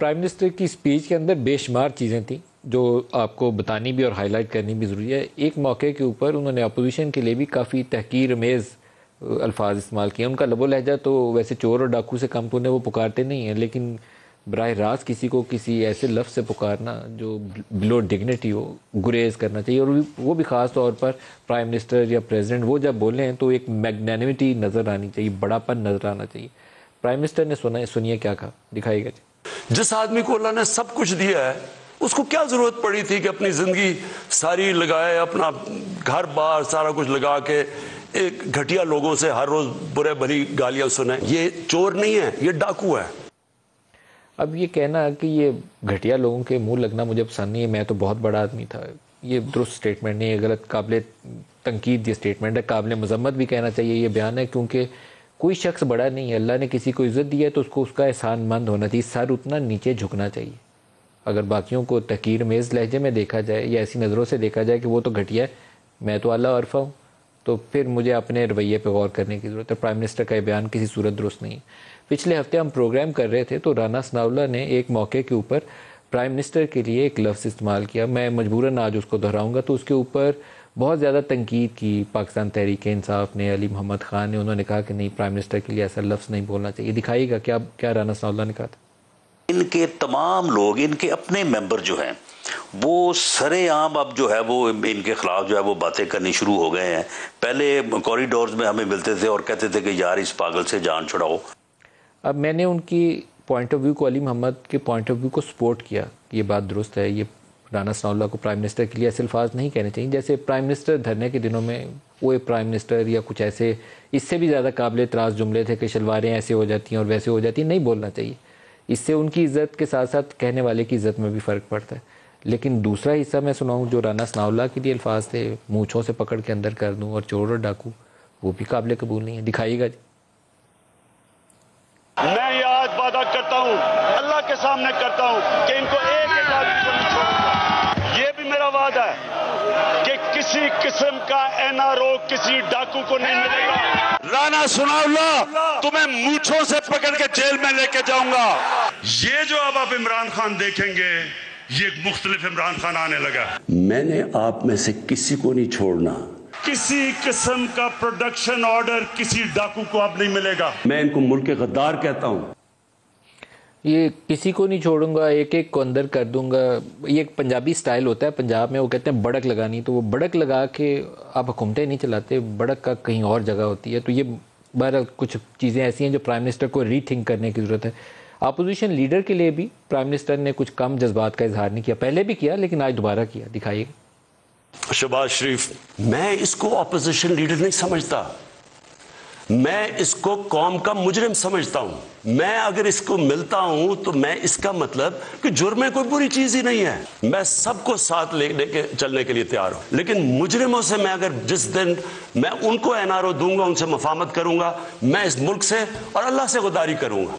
Prime minister کی speech کے اندر بے شمار چیزیں تھیں جو آپ کو بتانی بھی اور ہائی لائٹ کرنی بھی ضروری ہے. ایک موقع کے اوپر انہوں نے اپوزیشن کے لیے بھی کافی تحقیر امیز الفاظ استعمال کیے. ان کا لب و لہجہ تو ویسے چور اور ڈاکو سے کم تو انہیں وہ پکارتے نہیں ہیں، لیکن براہ راست کسی کو کسی ایسے لفظ سے پکارنا جو بلو ڈگنیٹی ہو، گریز کرنا چاہیے. اور وہ بھی خاص طور پر پرائم منسٹر یا پریزیڈنٹ وہ جب بولیں ہیں تو ایک میگنینیمٹی نظر آنی چاہیے، بڑا پن نظر آنا چاہیے. پرائم منسٹر نے سنیے کیا کہا، دکھائیے گا. جس آدمی کو اللہ نے سب کچھ دیا ہے اس کو کیا ضرورت پڑی تھی کہ اپنی زندگی ساری لگائے، اپنا گھر بار سارا کچھ لگا کے ایک گھٹیا لوگوں سے ہر روز برے بھری گالیاں سنیں. یہ چور نہیں ہے، یہ ڈاکو ہے. اب یہ کہنا کہ یہ گھٹیا لوگوں کے منہ لگنا مجھے پسند نہیں ہے، میں تو بہت بڑا آدمی تھا، یہ درست سٹیٹمنٹ نہیں ہے، غلط، قابل تنقید یہ سٹیٹمنٹ ہے. قابل مذمت بھی کہنا چاہیے یہ بیان ہے، کیونکہ کوئی شخص بڑا نہیں ہے. اللہ نے کسی کو عزت دی ہے تو اس کو اس کا احسان مند ہونا چاہیے، سر اتنا نیچے جھکنا چاہیے. اگر باقیوں کو تحقیر میز لہجے میں دیکھا جائے یا ایسی نظروں سے دیکھا جائے کہ وہ تو گھٹیا ہے، میں تو اعلیٰ عرفہ ہوں، تو پھر مجھے اپنے رویے پہ غور کرنے کی ضرورت ہے. پرائم منسٹر کا یہ بیان کسی صورت درست نہیں ہے. پچھلے ہفتے ہم پروگرام کر رہے تھے تو رانا ثناءاللہ نے ایک موقع کے اوپر پرائم منسٹر کے لیے ایک لفظ استعمال کیا. میں مجبوراً آج اس کو دہراؤں گا. تو اس کے اوپر بہت زیادہ تنقید کی پاکستان تحریک انصاف نے، علی محمد خان نے. انہوں نے کہا کہ نہیں، پرائم منسٹر کے لیے ایسا لفظ نہیں بولنا چاہیے. دکھائیے گا کیا رانا ثناءاللہ نے کہا تھا. ان کے تمام لوگ، ان کے اپنے ممبر جو ہیں وہ سرے عام اب جو ہے وہ ان کے خلاف جو ہے وہ باتیں کرنی شروع ہو گئے ہیں. پہلے کوریڈورز میں ہمیں ملتے تھے اور کہتے تھے کہ یار اس پاگل سے جان چھڑاؤ. اب میں نے ان کی پوائنٹ آف ویو کو، علی محمد کے پوائنٹ آف ویو کو سپورٹ کیا. یہ بات درست ہے، یہ رانا ثناءاللہ کو پرائم منسٹر کے لیے ایسے الفاظ نہیں کہنے چاہیے. جیسے پرائم منسٹر دھرنے کے دنوں میں وہ پرائم منسٹر یا کچھ ایسے اس سے بھی زیادہ قابل اعتراض جملے تھے کہ شلواریں ایسے ہو جاتی ہیں اور ویسے ہو جاتی ہیں، نہیں بولنا چاہیے. اس سے ان کی عزت کے ساتھ ساتھ کہنے والے کی عزت میں بھی فرق پڑتا ہے. لیکن دوسرا حصہ میں سناؤں جو رانا ثناءاللہ کے لیے الفاظ تھے، مونچھوں سے پکڑ کے اندر کر دوں اور چور اور ڈاکو، وہ بھی قابل قبول نہیں ہے. دکھائیے گا. میں یہ آج وعدہ کرتا ہوں، اللہ کے سامنے کرتا ہوں کہ ان کو ایک ایک آدمی کو نہیں چھوڑوں گا. یہ بھی میرا وعدہ ہے کہ کسی قسم کا NRO کسی ڈاکو کو نہیں ملے گا. رانا ثناءاللہ تمہیں مونچھوں سے پکڑ کے جیل میں لے کے جاؤں گا. یہ جو اب آپ عمران خان دیکھیں گے، یہ ایک مختلف عمران خان آنے لگا. میں نے آپ میں سے کسی کو نہیں چھوڑنا. کسی قسم کا پروڈکشن آرڈر کسی ڈاکو کو اب نہیں ملے گا. میں ان کو ملک کے غدار کہتا ہوں. یہ کسی کو نہیں چھوڑوں گا، ایک ایک کو اندر کر دوں گا. یہ ایک پنجابی سٹائل ہوتا ہے، پنجاب میں وہ کہتے ہیں بڑک لگانی. تو وہ بڑک لگا کے آپ حکومتیں نہیں چلاتے، بڑک کا کہیں اور جگہ ہوتی ہے. تو یہ بہرحال کچھ چیزیں ایسی ہیں جو پرائم منسٹر کو ری تھنک کرنے کی ضرورت ہے. اپوزیشن لیڈر کے لیے بھی پرائم منسٹر نے کچھ کم جذبات کا اظہار نہیں کیا. پہلے بھی کیا لیکن آج دوبارہ کیا. دکھائیے. شہباز شریف، میں اس کو اپوزیشن لیڈر نہیں سمجھتا، میں اس کو قوم کا مجرم سمجھتا ہوں. میں اگر اس کو ملتا ہوں تو میں اس کا مطلب کہ جرم کوئی بری چیز ہی نہیں ہے. میں سب کو ساتھ لے کے چلنے کے لیے تیار ہوں، لیکن مجرموں سے میں اگر جس دن میں ان کو NRO دوں گا، ان سے مفاہمت کروں گا، میں اس ملک سے اور اللہ سے غداری کروں گا.